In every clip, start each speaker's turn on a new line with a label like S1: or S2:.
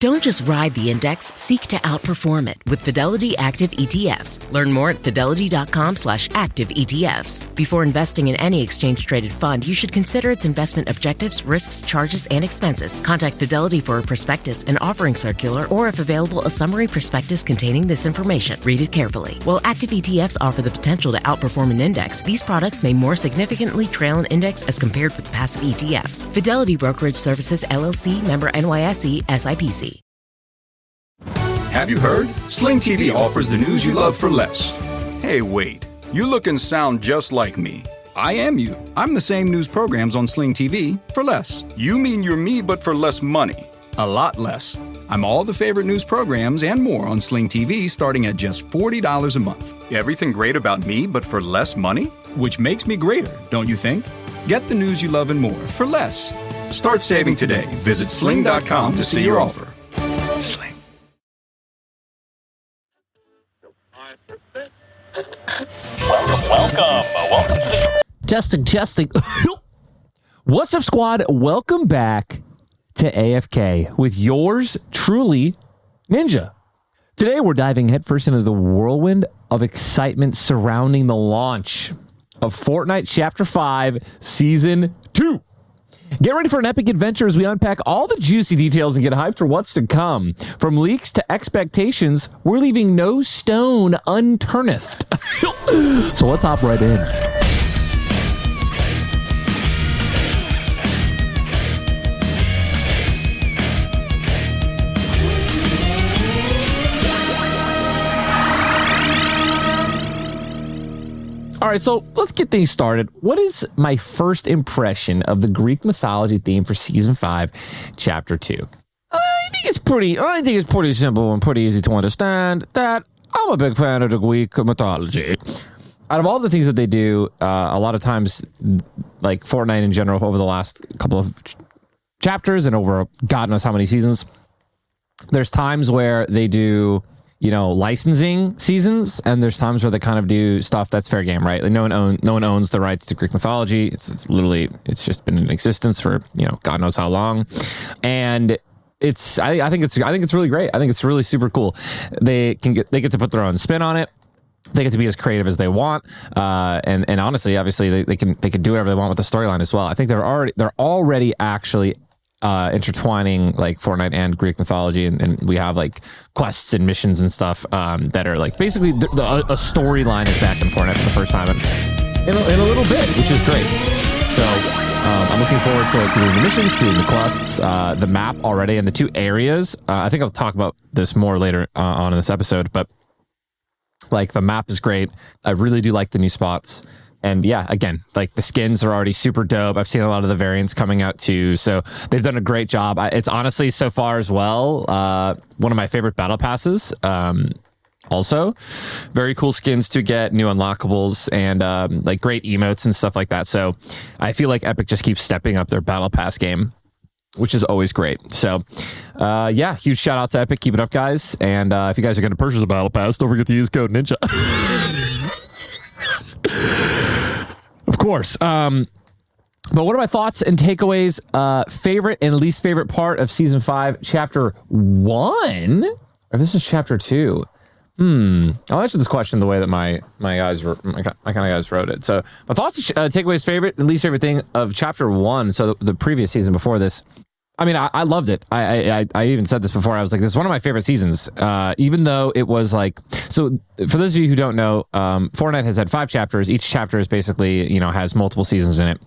S1: Don't just ride the index, seek to outperform it with Fidelity Active ETFs. Learn more at fidelity.com/active ETFs. Before investing in any exchange-traded fund, you should consider its investment objectives, risks, charges, and expenses. Contact Fidelity for a prospectus, an offering circular, or if available, a summary prospectus containing this information. Read it carefully. While active ETFs offer the potential to outperform an index, these products may more significantly trail an index as compared with passive ETFs. Fidelity Brokerage Services, LLC, member NYSE, SIPC.
S2: Have you heard? Sling TV offers the news you love for less. Hey, wait. You look and sound just like me. I am you. I'm the same news programs on Sling TV for less. You mean you're me, but for less money. A lot less. I'm all the favorite news programs and more on Sling TV starting at just $40 a month. Everything great about me, but for less money? Which makes me greater, don't you think? Get the news you love and more for less. Start saving today. Visit sling.com to see your offer. Sling.
S3: Welcome.
S4: Testing. What's up, squad? Welcome back to AFK with yours truly, Ninja. Today, we're diving headfirst into the whirlwind of excitement surrounding the launch of Fortnite Chapter 5, Season 2. Get ready for an epic adventure as we unpack all the juicy details and get hyped for what's to come. From leaks to expectations, we're leaving no stone unturned. So let's hop right in. All right, so let's get things started. What is my first impression of the Greek mythology theme for Season 5, Chapter 2? I think it's pretty simple and pretty easy to understand that I'm a big fan of the Greek mythology. Out of all the things that they do, a lot of times, like Fortnite in general, over the last couple of chapters and over God knows how many seasons, there's times where they do, licensing seasons, and there's times where they kind of do stuff that's fair game, right? Like no one owns the rights to Greek mythology. It's just been in existence for God knows how long, and I think it's really great. I think it's really super cool. They get to put their own spin on it. They get to be as creative as they want, and honestly, obviously, they can do whatever they want with the storyline as well. I think they're already actually intertwining like Fortnite and Greek mythology, and we have like quests and missions and stuff that are like basically a storyline is back in Fortnite for the first time in a little bit, which is great. So I'm looking forward to doing the missions, doing the quests, the map already, and the two areas. I think I'll talk about this more later on in this episode, but like the map is great. I really do like the new spots. And yeah, again, like the skins are already super dope. I've seen a lot of the variants coming out too. So they've done a great job. It's honestly so far as well, one of my favorite battle passes. Also, very cool skins to get, new unlockables, and like great emotes and stuff like that. So I feel like Epic just keeps stepping up their battle pass game, which is always great. So yeah, huge shout out to Epic. Keep it up, guys. And if you guys are going to purchase a battle pass, don't forget to use code Ninja. Of course. But what are my thoughts and takeaways? Favorite and least favorite part of Season 5, Chapter 1? Or this is Chapter 2? I'll answer this question the way that my kind of guys wrote it. So my thoughts, takeaways, favorite and least favorite thing of Chapter 1. So the previous season before this. I mean, I loved it. I even said this before. I was like, this is one of my favorite seasons, even though it was like, so for those of you who don't know, Fortnite has had 5 chapters. Each chapter is basically, has multiple seasons in it.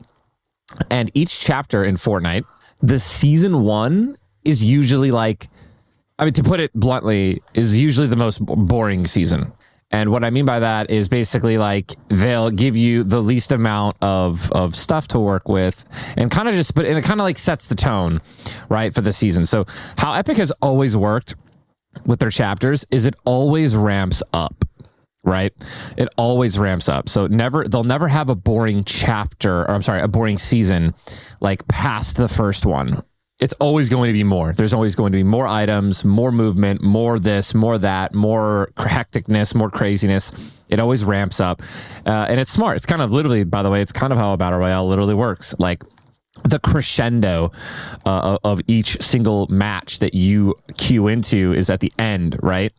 S4: And each chapter in Fortnite, the season 1 is usually like, I mean, to put it bluntly, is usually the most boring season. And what I mean by that is basically like they'll give you the least amount of stuff to work with and kind of just, but and it kind of like sets the tone, right, for the season. So how Epic has always worked with their chapters is it always ramps up, right? It always ramps up. So they'll never have a boring chapter, or I'm sorry, a boring season like past the first one. It's always going to be more. There's always going to be more items, more movement, more this, more that, more hecticness, more craziness. It always ramps up. And it's smart. It's kind of literally, by the way, it's kind of how a battle royale literally works. Like the crescendo of each single match that you queue into is at the end, right?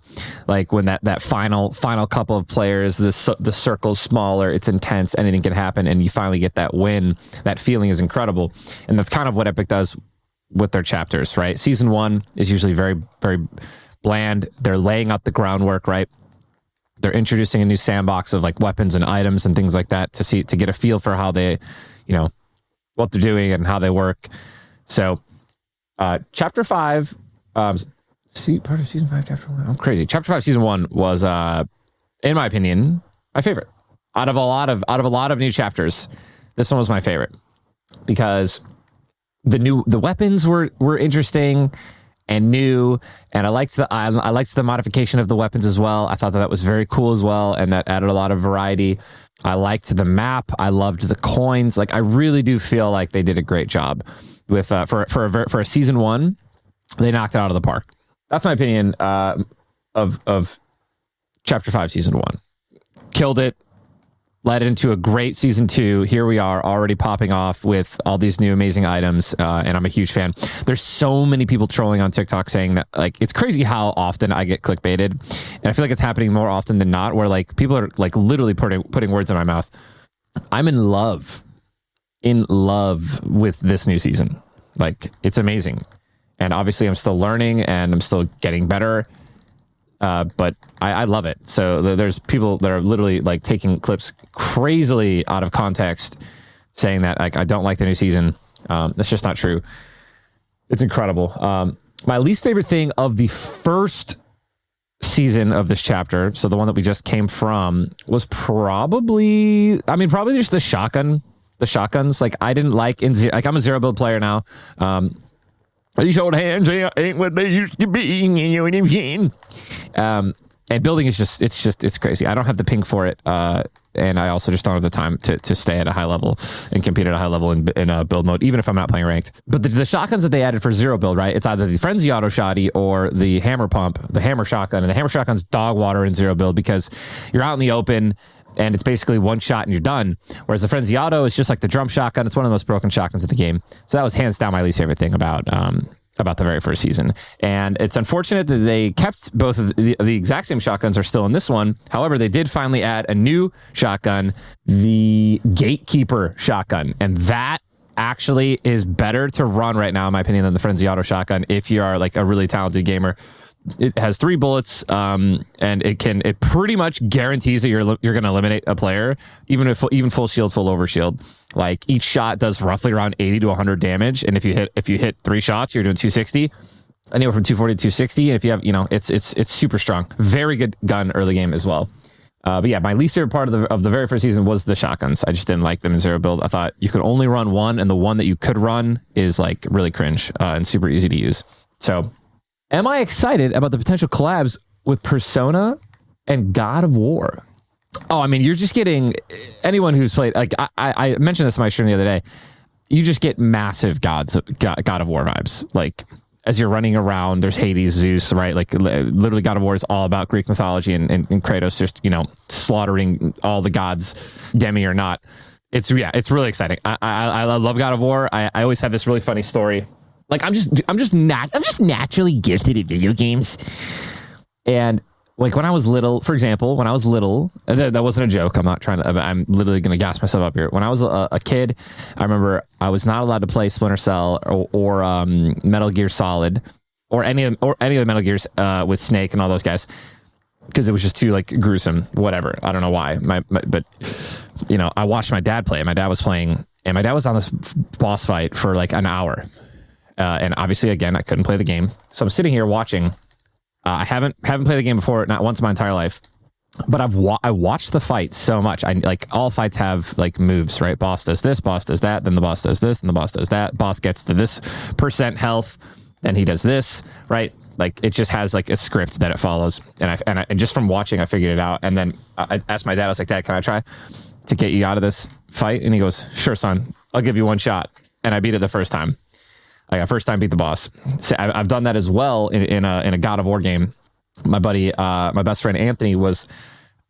S4: Like when that final couple of players, the circle's smaller, it's intense, anything can happen, and you finally get that win. That feeling is incredible, and that's kind of what Epic does with their chapters, right? Season 1 is usually very, very bland. They're laying out the groundwork, right? They're introducing a new sandbox of like weapons and items and things like that to get a feel for how they, what they're doing and how they work. So, Chapter 5, part of Season 5, Chapter 1. I'm crazy. Chapter 5, Season 1 was, in my opinion, my favorite. Out of a lot of new chapters, this one was my favorite because the weapons were interesting and new, and I liked the modification of the weapons as well. I thought that was very cool as well, and that added a lot of variety. I liked the map. I loved the coins. Like, I really do feel like they did a great job with for a season 1. They knocked it out of the park. That's my opinion of Chapter 5, Season 1. Killed it. Led into a great season 2. Here we are already popping off with all these new amazing items. And I'm a huge fan. There's so many people trolling on TikTok saying that, like, it's crazy how often I get clickbaited. And I feel like it's happening more often than not, where like people are like literally putting words in my mouth. I'm in love with this new season. Like, it's amazing. And obviously I'm still learning and I'm still getting better. But I love it. So there's people that are literally like taking clips crazily out of context, saying that like I don't like the new season. That's just not true. It's incredible. My least favorite thing of the first season of this chapter, so the one that we just came from, was probably just the shotgun. The shotguns. Like, I didn't like like, I'm a zero build player now. These old hands ain't what they used to be, you know what I mean? And building is it's crazy. I don't have the ping for it. And I also just don't have the time to stay at a high level and compete at a high level in a build mode, even if I'm not playing ranked. But the shotguns that they added for zero build, right? It's either the Frenzy Auto Shotty or the Hammer Pump, the Hammer Shotgun. And the Hammer Shotgun's dog water in zero build because you're out in the open and it's basically one shot and you're done. Whereas the Frenzy Auto is just like the drum shotgun. It's one of the most broken shotguns in the game. So that was hands down my least favorite thing about the very first season. And it's unfortunate that they kept both of the exact same shotguns are still in this one. However, they did finally add a new shotgun, the Gatekeeper shotgun. And that actually is better to run right now, in my opinion, than the Frenzy Auto shotgun if you are like a really talented gamer. It has 3 bullets, and it pretty much guarantees that you're going to eliminate a player, even full shield, full overshield. Like, each shot does roughly around 80 to 100 damage, and if you hit 3 shots, you're doing 260, anywhere from 240 to 260. And if you have, it's super strong, very good gun early game as well. But yeah, my least favorite part of the very first season was the shotguns. I just didn't like them in zero build. I thought you could only run one, and the one that you could run is like really cringe and super easy to use. So, am I excited about the potential collabs with Persona and God of War? Oh, I mean, you're just getting anyone who's played, like I mentioned this in my stream the other day. You just get massive God of War vibes. Like, as you're running around, there's Hades, Zeus, right? Like, literally God of War is all about Greek mythology and Kratos just, slaughtering all the gods, demi or not. It's really exciting. I love God of War. I always have this really funny story. Like, I'm just naturally gifted at video games. And like, when I was little, for example, that wasn't a joke. I'm literally going to gas myself up here. When I was a kid, I remember I was not allowed to play Splinter Cell or Metal Gear Solid or any of the Metal Gears with Snake and all those guys, because it was just too like gruesome, whatever. I don't know why. But I watched my dad play. My dad was playing, and my dad was on this boss fight for like an hour. And obviously, again, I couldn't play the game. So I'm sitting here watching. I haven't played the game before, not once in my entire life. But I watched the fight so much. I like, all fights have like moves, right? Boss does this, boss does that, then the boss does this, and the boss does that. Boss gets to this % health, then he does this, right? Like, it just has like a script that it follows. And just from watching, I figured it out. And then I asked my dad, I was like, Dad, can I try to get you out of this fight? And he goes, sure, son, I'll give you one shot. And I beat it the first time. Like, I first time beat the boss. So I've done that as well in a God of War game. My buddy, my best friend Anthony, was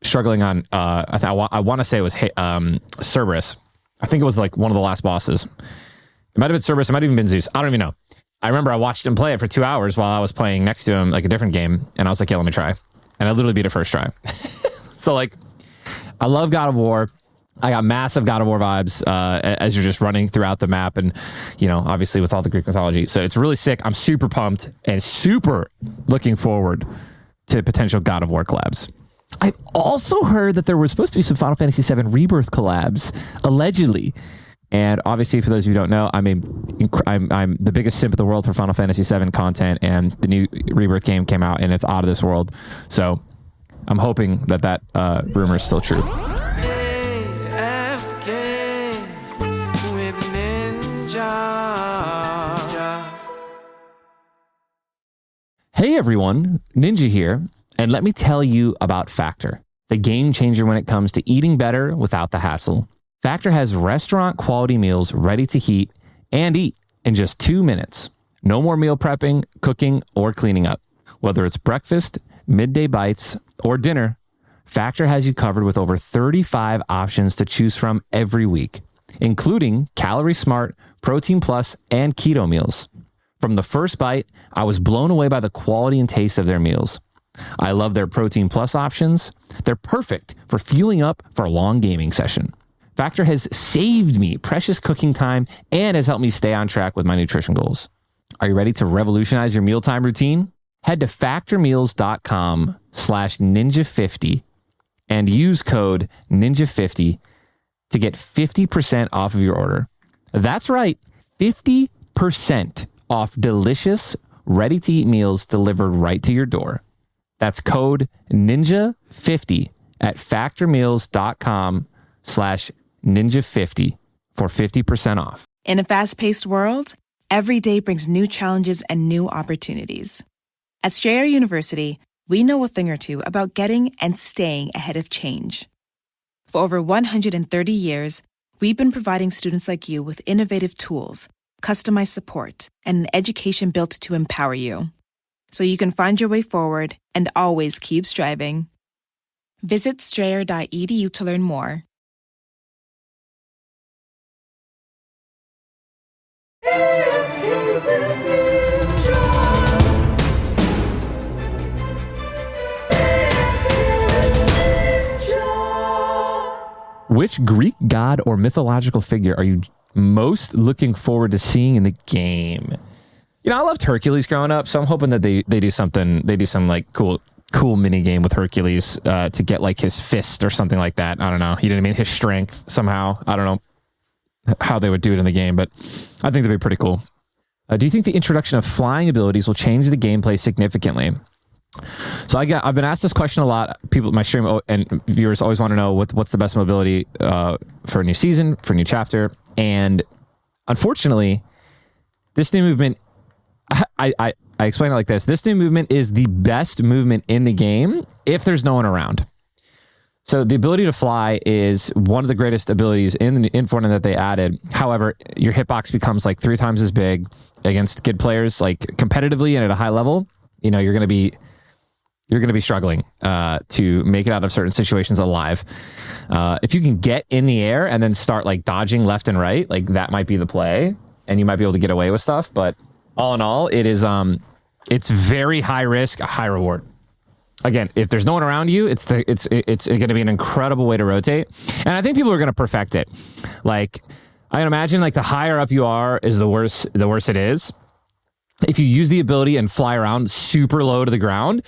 S4: struggling on. I want to say it was Cerberus. I think it was like one of the last bosses, It might have been Cerberus. It might have even been Zeus. I don't even know. I remember I watched him play it for 2 hours while I was playing next to him, like a different game. And I was like, yeah, let me try. And I literally beat it first try. So like, I love God of War. I got massive God of War vibes as you're just running throughout the map and, you know, obviously with all the Greek mythology. So it's really sick. I'm super pumped and super looking forward to potential God of War collabs. I've also heard that there were supposed to be some Final Fantasy VII Rebirth collabs, allegedly. And obviously, for those of you who don't know, I'm the biggest simp in the world for Final Fantasy VII content, and the new Rebirth game came out, and it's out of this world. So I'm hoping that rumor is still true. Hey everyone, Ninja here, and let me tell you about Factor, the game changer when it comes to eating better without the hassle. Factor has restaurant quality meals ready to heat and eat in just 2 minutes. No more meal prepping, cooking, or cleaning up. Whether it's breakfast, midday bites, or dinner, Factor has you covered with over 35 options to choose from every week, including Calorie Smart, Protein Plus, and Keto meals. From the first bite, I was blown away by the quality and taste of their meals. I love their Protein Plus options. They're perfect for fueling up for a long gaming session. Factor has saved me precious cooking time and has helped me stay on track with my nutrition goals. Are you ready to revolutionize your mealtime routine? Head to factormeals.com/ninja50 and use code ninja50 to get 50% off of your order. That's right, 50% off delicious, ready-to-eat meals delivered right to your door. That's code ninja50 at factormeals.com/ninja50 for 50% off.
S3: In a fast-paced world, every day brings new challenges and new opportunities. At Strayer University, we know a thing or two about getting and staying ahead of change. For over 130 years, we've been providing students like you with innovative tools, customized support, and an education built to empower you, so you can find your way forward and always keep striving. Visit strayer.edu to learn more.
S4: Which Greek god or mythological figure are you most looking forward to seeing in the game? You know, I loved Hercules growing up, so I'm hoping that they do something. They do some like cool mini game with Hercules to get like his fist or something like that. I don't know. You know what I mean? His strength somehow. I don't know how they would do it in the game, but I think that'd be pretty cool. Do you think the introduction of flying abilities will change the gameplay significantly? So I've been asked this question a lot. People, my stream and viewers always want to know what's the best mobility for a new season, for a new chapter. And unfortunately, this new movement, I explain it like this. This new movement is the best movement in the game if there's no one around. So the ability to fly is one of the greatest abilities in Fortnite that they added. However, your hitbox becomes like 3 times as big against good players, like competitively and at a high level. You know, you're going to be struggling to make it out of certain situations alive. If you can get in the air and then start like dodging left and right, like that might be the play, and you might be able to get away with stuff. But all in all, it is it's very high risk, high reward. Again, if there's no one around you, it's going to be an incredible way to rotate, and I think people are going to perfect it. Like I can imagine, like the higher up you are, is the worse it is. If you use the ability and fly around super low to the ground,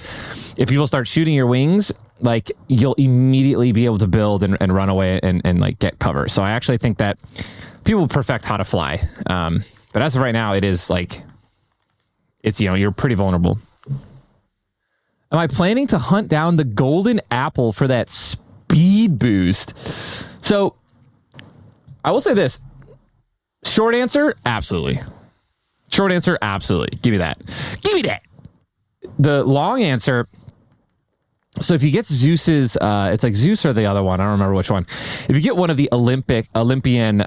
S4: if people start shooting your wings, like you'll immediately be able to build and run away and like get cover. So I actually think that people will perfect how to fly. But as of right now, it is like, it's, you know, you're pretty vulnerable. Am I planning to hunt down the golden apple for that speed boost? So I will say this. Short answer, absolutely. Short answer, absolutely. Give me that. Give me that. The long answer, so if you get Zeus's, it's like Zeus or the other one, I don't remember which one. If you get one of the Olympian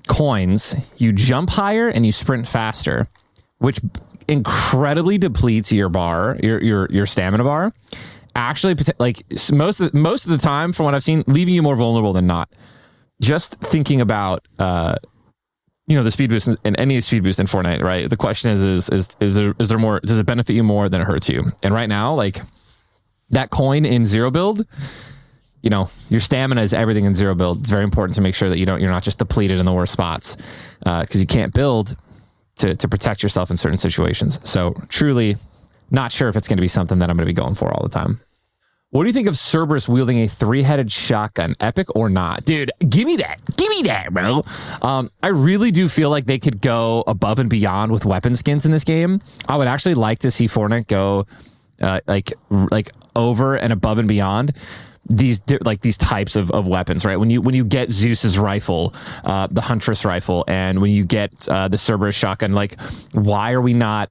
S4: coins, you jump higher and you sprint faster, which incredibly depletes your bar, your stamina bar. Actually, like most of the time, from what I've seen, leaving you more vulnerable than not. Just thinking about the speed boost in any speed boost in Fortnite, right? The question is there more, does it benefit you more than it hurts you? And right now, like that coin in zero build, your stamina is everything in zero build. It's very important to make sure that you're not just depleted in the worst spots, because you can't build to protect yourself in certain situations. So truly not sure if it's going to be something that I'm going to be going for all the time. What do you think of Cerberus wielding a 3-headed shotgun? Epic or not? Dude, give me that. Give me that, bro. I really do feel like they could go above and beyond with weapon skins in this game. I would actually like to see Fortnite go like over and above and beyond these types of weapons, right? When you get Zeus's rifle, the Huntress rifle, and when you get the Cerberus shotgun, like why are we not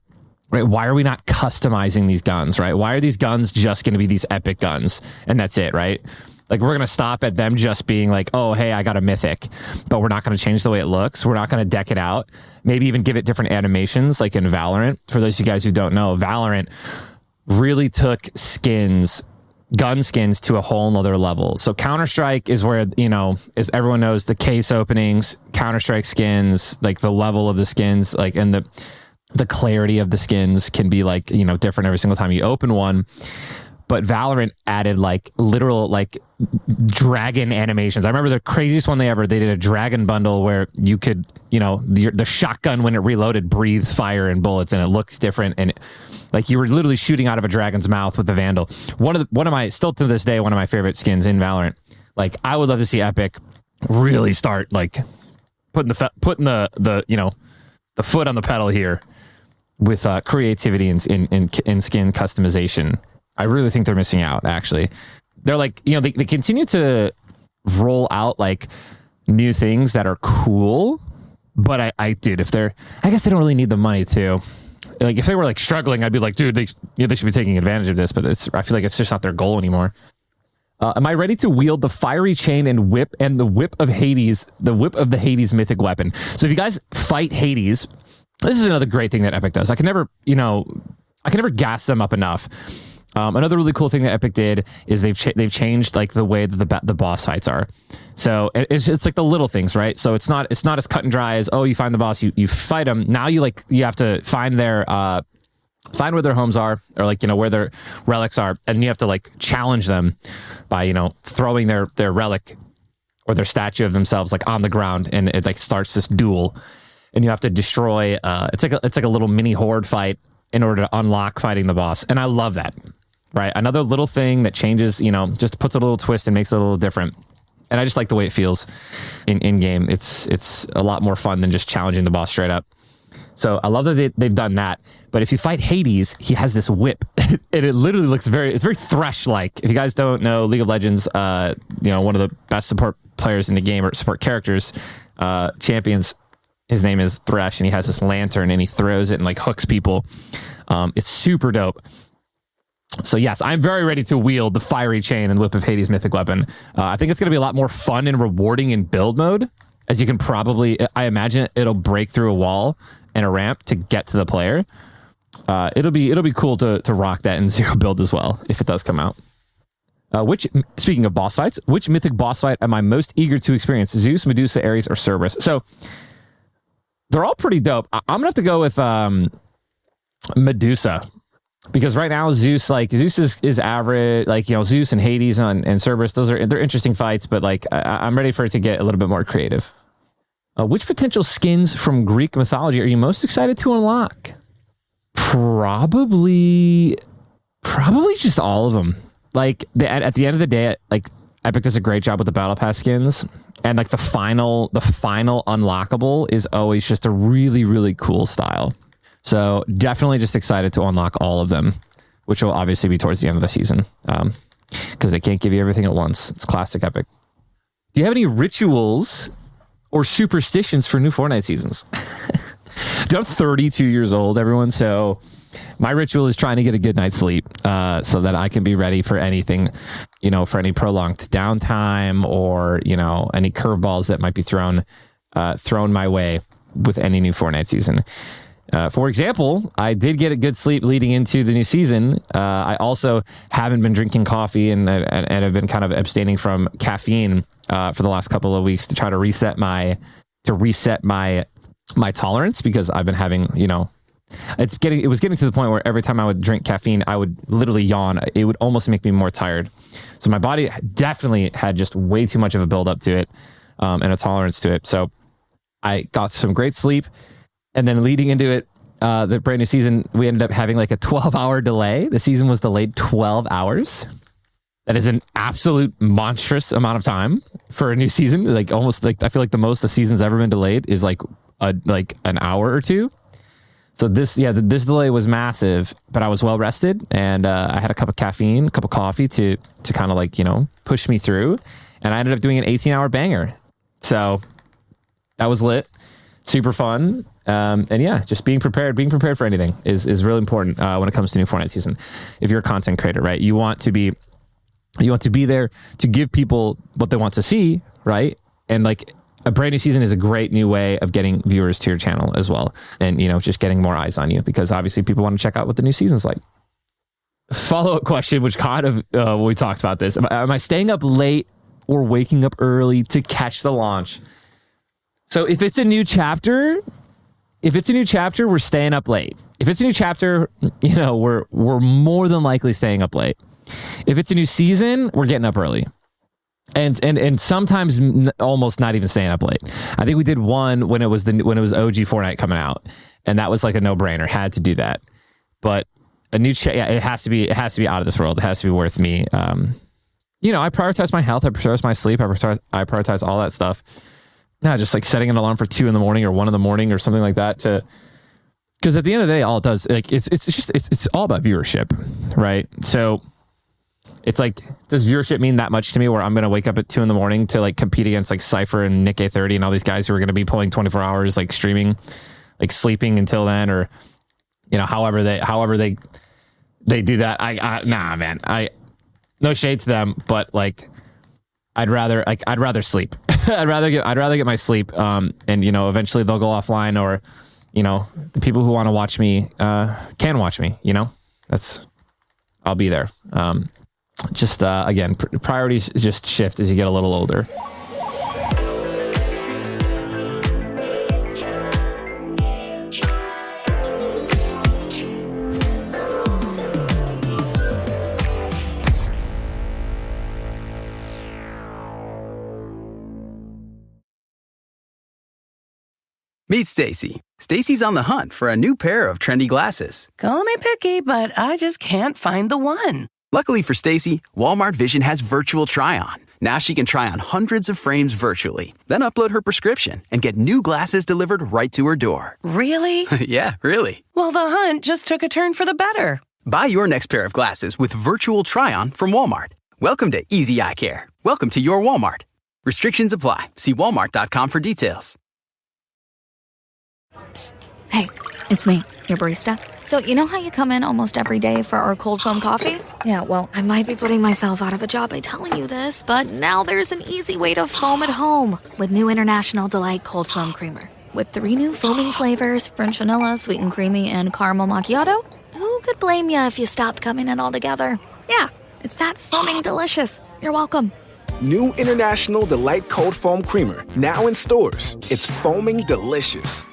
S4: customizing these guns, right? Why are these guns just going to be these epic guns and that's it, right? Like we're going to stop at them just being like, oh, hey, I got a mythic, but we're not going to change the way it looks. We're not going to deck it out. Maybe even give it different animations like in Valorant. For those of you guys who don't know, Valorant really took gun skins to a whole nother level. So Counter-Strike is where, as everyone knows, the case openings, Counter-Strike skins, like the level of the skins, like, and the clarity of the skins can be like, different every single time you open one. But Valorant added like literal like dragon animations. I remember the craziest one they did a dragon bundle where you could, the shotgun when it reloaded breathed fire and bullets and it looks different. And like you were literally shooting out of a dragon's mouth with the Vandal. One of my, still to this day, one of my favorite skins in Valorant. Like I would love to see Epic really start like putting the foot on the pedal here with creativity in skin customization. I really think they're missing out, actually. They're like, they continue to roll out like new things that are cool, but I guess they don't really need the money to. Like if they were like struggling, I'd be like, dude, they should be taking advantage of this, but I feel like it's just not their goal anymore. Am I ready to wield the fiery chain and the whip of Hades, the whip of the Hades mythic weapon? So if you guys fight Hades, this is another great thing that Epic does. I can never gas them up enough. Another really cool thing that Epic did is they've changed like the way that the boss fights are. So it's like the little things, right? So it's not as cut and dry as, oh, you find the boss, you fight them. Now you have to find where their homes are, or like, where their relics are. And you have to like challenge them by, throwing their relic or their statue of themselves like on the ground. And it like starts this duel and you have to destroy, it's like a little mini horde fight in order to unlock fighting the boss. And I love that, right? Another little thing that changes, just puts a little twist and makes it a little different. And I just like the way it feels in game. It's a lot more fun than just challenging the boss straight up. So I love that they've done that. But if you fight Hades, he has this whip, and it literally looks it's very Thresh-like. If you guys don't know League of Legends, one of the best support players in the game, or support characters, champions, his name is Thresh, and he has this lantern, and he throws it and like hooks people. It's super dope. So yes, I'm very ready to wield the fiery chain and whip of Hades mythic weapon. I think it's going to be a lot more fun and rewarding in build mode. As you can I imagine it'll break through a wall and a ramp to get to the player. It'll be cool to rock that in zero build as well, if it does come out. Speaking of boss fights, which mythic boss fight am I most eager to experience? Zeus, Medusa, Ares, or Cerberus? So they're all pretty dope. I'm gonna have to go with Medusa, because right now Zeus is average. Like, Zeus and Hades and Cerberus, they're interesting fights, but like I'm ready for it to get a little bit more creative. Which potential skins from Greek mythology are you most excited to unlock? Probably just all of them. Like at the end of the day, like Epic does a great job with the battle pass skins, and like the final unlockable is always just a really, really cool style. So definitely just excited to unlock all of them, which will obviously be towards the end of the season, because they can't give you everything at once. It's classic Epic. Do you have any rituals or superstitions for new Fortnite seasons? I'm 32 years old, everyone. So my ritual is trying to get a good night's sleep, so that I can be ready for anything, for any prolonged downtime or, any curveballs that might be thrown my way with any new Fortnite season. For example, I did get a good sleep leading into the new season. I also haven't been drinking coffee and have been kind of abstaining from caffeine for the last couple of weeks to try to reset my my tolerance, because I've been having, it was getting to the point where every time I would drink caffeine, I would literally yawn. It would almost make me more tired. So my body definitely had just way too much of a buildup to it, and a tolerance to it. So I got some great sleep, and then leading into it, the brand new season, we ended up having like a 12-hour delay. The season was delayed 12 hours. That is an absolute monstrous amount of time for a new season. Like almost like, I feel like the most the season's ever been delayed is like an hour or two. So this delay was massive, but I was well rested, and I had a cup of caffeine, a cup of coffee to kind of like, push me through. And I ended up doing an 18-hour banger. So that was lit, super fun. And yeah, just being prepared for anything is really important when it comes to new Fortnite season. If you're a content creator, right, you want to be there to give people what they want to see, right? And like a brand new season is a great new way of getting viewers to your channel as well, and just getting more eyes on you, because obviously people want to check out what the new season's like. Follow-up question, which kind of we talked about this: am I staying up late or waking up early to catch the launch? So if it's a new chapter, we're staying up late. If it's a new chapter, we're more than likely staying up late. If it's a new season, we're getting up early. And sometimes almost not even staying up late. I think we did one when it was OG Fortnite coming out, and that was like a no-brainer. Had to do that. But a new it has to be out of this world. It has to be worth me. I prioritize my health. I prioritize my sleep. I prioritize all that stuff. No, just like setting an alarm for 2 a.m. or 1 a.m. or something like that, because at the end of the day, all it does, like, it's all about viewership, right? So it's like, does viewership mean that much to me where I'm going to wake up at 2 a.m. to like compete against like Cypher and Nick A30 and all these guys who are going to be pulling 24 hours, like streaming, like sleeping until then, or, however they do that. Nah, man, no shade to them, but like, I'd rather sleep. I'd rather get my sleep. And eventually they'll go offline, or, the people who want to watch me, can watch me, I'll be there. Again, priorities just shift as you get a little older.
S5: Meet Stacy. Stacy's on the hunt for a new pair of trendy glasses.
S6: Call me picky, but I just can't find the one.
S5: Luckily for Stacy, Walmart Vision has virtual try-on. Now she can try on hundreds of frames virtually, then upload her prescription and get new glasses delivered right to her door.
S6: Really?
S5: Yeah, really.
S6: Well, the hunt just took a turn for the better.
S5: Buy your next pair of glasses with virtual try-on from Walmart. Welcome to Easy Eye Care. Welcome to your Walmart. Restrictions apply. See walmart.com for details.
S7: Psst. Hey, it's me, your barista. So you know how you come in almost every day for our cold foam coffee? Yeah, well, I might be putting myself out of a job by telling you this, but now there's an easy way to foam at home with new International Delight Cold Foam Creamer. With 3 new foaming flavors, French vanilla, sweet and creamy, and caramel macchiato, who could blame you if you stopped coming in altogether? Yeah, it's that foaming delicious. You're welcome.
S8: New International Delight Cold Foam Creamer, now in stores. It's foaming delicious.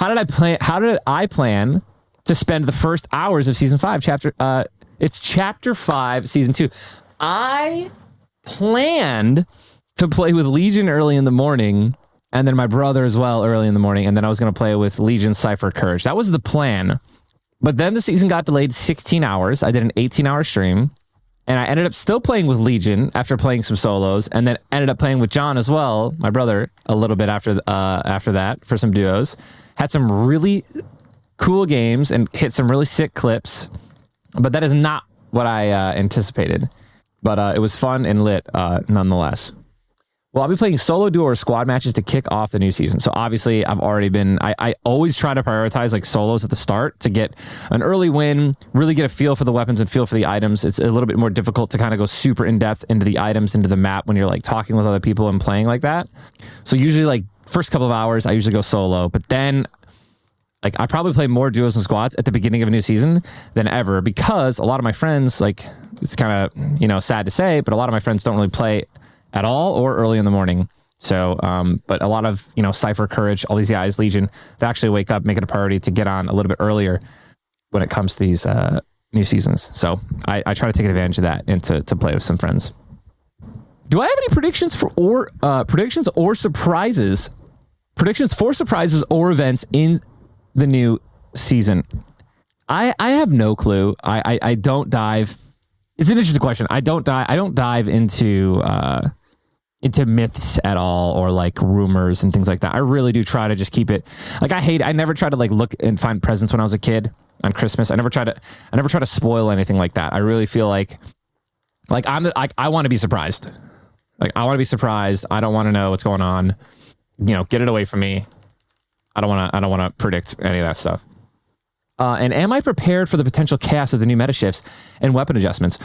S4: How did I plan to spend the first hours of season 5 it's chapter 5 season 2. I planned to play with Legion early in the morning, and then my brother as well early in the morning, and then I was going to play with Legion, Cypher, Courage. That was the plan. But then the season got delayed 16 hours. I did an 18-hour stream, and I ended up still playing with Legion after playing some solos, and then ended up playing with John as well, my brother, a little bit after that for some duos. Had some really cool games and hit some really sick clips, but that is not what I anticipated. But it was fun and lit nonetheless. Well, I'll be playing solo, duo, or squad matches to kick off the new season. So obviously, I always try to prioritize like solos at the start to get an early win, really get a feel for the weapons and feel for the items. It's a little bit more difficult to kind of go super in depth into the items, into the map when you're like talking with other people and playing like that. So usually like first couple of hours, I usually go solo, but then Like, I probably play more duos and squads at the beginning of a new season than ever, because a lot of my friends, like, it's kind of, sad to say, but a lot of my friends don't really play at all or early in the morning. So, but a lot of, Cypher, Courage, all these guys, Legion, they actually wake up, make it a priority to get on a little bit earlier when it comes to these new seasons. So I try to take advantage of that and to play with some friends. Do I have any predictions for surprises? Predictions for surprises or events in the new season? I have no clue. I don't dive. It's an interesting question. I don't dive into myths at all, or like rumors and things like that. I really do try to just keep it. Like, I never try to like look and find presents when I was a kid on Christmas. I never try to spoil anything like that. I really feel like I want to be surprised. Like, I want to be surprised. I don't want to know what's going on. Get it away from me. I don't want to predict any of that stuff. And am I prepared for the potential chaos of the new meta shifts and weapon adjustments?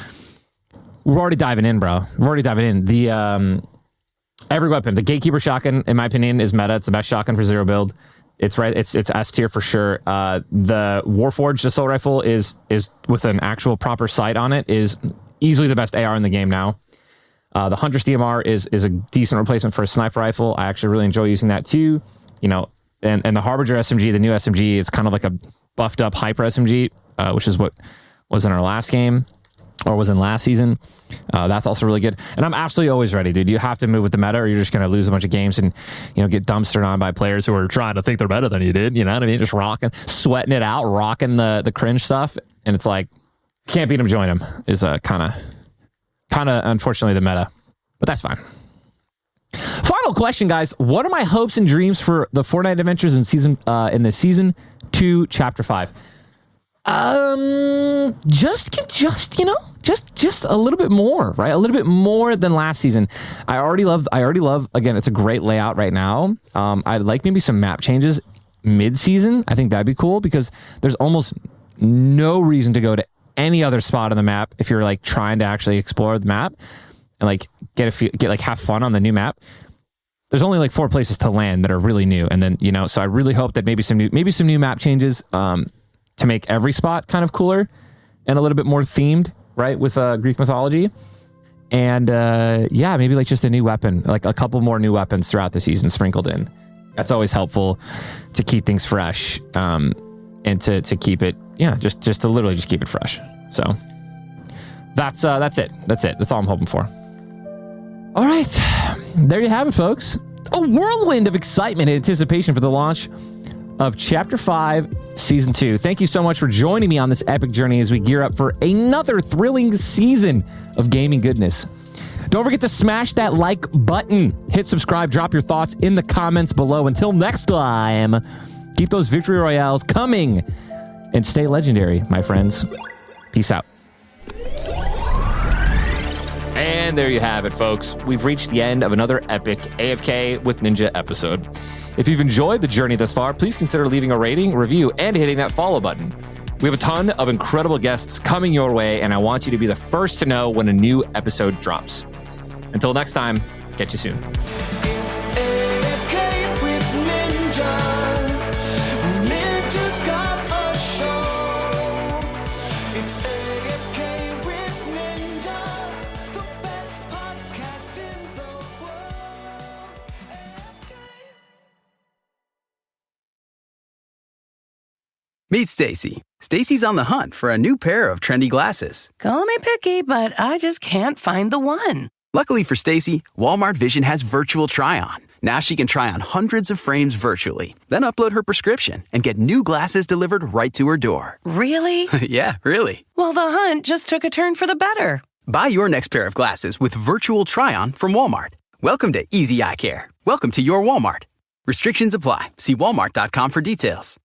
S4: We're already diving in, bro. We're already diving in. The every weapon, the Gatekeeper shotgun, in my opinion, is meta. It's the best shotgun for zero build. It's right. It's S tier for sure. The Warforged assault rifle is with an actual proper sight on it, is easily the best AR in the game now. The Huntress DMR is a decent replacement for a sniper rifle. I actually really enjoy using that too. And the Harbinger SMG, the new SMG, is kind of like a buffed up hyper SMG, which is what was in our last game, or was in last season. That's also really good. And I'm absolutely always ready, dude. You have to move with the meta, or you're just going to lose a bunch of games and, get dumpstered on by players who are trying to think they're better than you did. You know what I mean? Just sweating it out, rocking the cringe stuff. And it's like, can't beat them, join them, is kind of unfortunately the meta, but that's fine. Final question, guys. What are my hopes and dreams for the Fortnite adventures in the season 2 chapter 5? Just a little bit more, right? A little bit more than last season. I already love, again, it's a great layout right now. I'd like maybe some map changes mid-season. I think that'd be cool, because there's almost no reason to go to any other spot on the map if you're like trying to actually explore the map and like have fun on the new map. There's only like 4 places to land that are really new, and then so I really hope that maybe some new map changes to make every spot kind of cooler and a little bit more themed, right, with Greek mythology. And maybe like just a new weapon, like a couple more new weapons throughout the season sprinkled in. That's always helpful to keep things fresh, and to keep it, just to literally just keep it fresh. So that's it. That's all I'm hoping for. All right, there you have it, folks. A whirlwind of excitement and anticipation for the launch of Chapter 5, Season 2. Thank you so much for joining me on this epic journey as we gear up for another thrilling season of gaming goodness. Don't forget to smash that like button, hit subscribe, drop your thoughts in the comments below. Until next time, keep those victory royales coming and stay legendary, my friends. Peace out. And there you have it, folks. We've reached the end of another epic AFK with Ninja episode. If you've enjoyed the journey thus far, please consider leaving a rating, review, and hitting that follow button. We have a ton of incredible guests coming your way, and I want you to be the first to know when a new episode drops. Until next time, catch you soon.
S9: It's AFK with Ninja. Ninja's got a show. It's AFK with Ninja, the best podcast in the world. AFK.
S5: Meet Stacy. Stacy's on the hunt for a new pair of trendy glasses.
S6: Call me picky, but I just can't find the one.
S5: Luckily for Stacy, Walmart Vision has virtual try-on. Now she can try on hundreds of frames virtually, then upload her prescription and get new glasses delivered right to her door.
S6: Really?
S5: Yeah, really.
S6: Well, the hunt just took a turn for the better.
S5: Buy your next pair of glasses with virtual try-on from Walmart. Welcome to Easy Eye Care. Welcome to your Walmart. Restrictions apply. See walmart.com for details.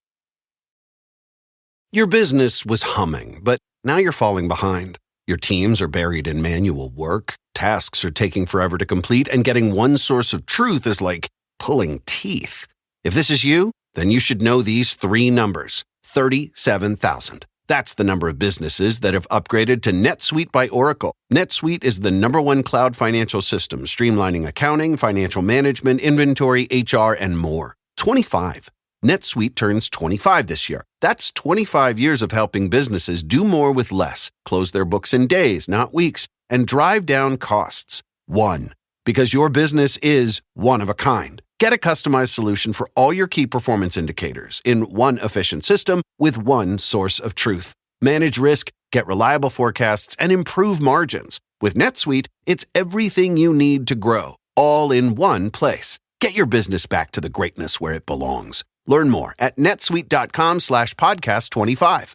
S10: Your business was humming, but now you're falling behind. Your teams are buried in manual work, tasks are taking forever to complete, and getting one source of truth is like pulling teeth. If this is you, then you should know these 3 numbers. 37,000. That's the number of businesses that have upgraded to NetSuite by Oracle. NetSuite is the #1 cloud financial system, streamlining accounting, financial management, inventory, HR, and more. 25. NetSuite turns 25 this year. That's 25 years of helping businesses do more with less, close their books in days, not weeks, and drive down costs. One. Because your business is one of a kind. Get a customized solution for all your key performance indicators in one efficient system with one source of truth. Manage risk, get reliable forecasts, and improve margins. With NetSuite, it's everything you need to grow, all in one place. Get your business back to the greatness where it belongs. Learn more at netsuite.com/podcast25.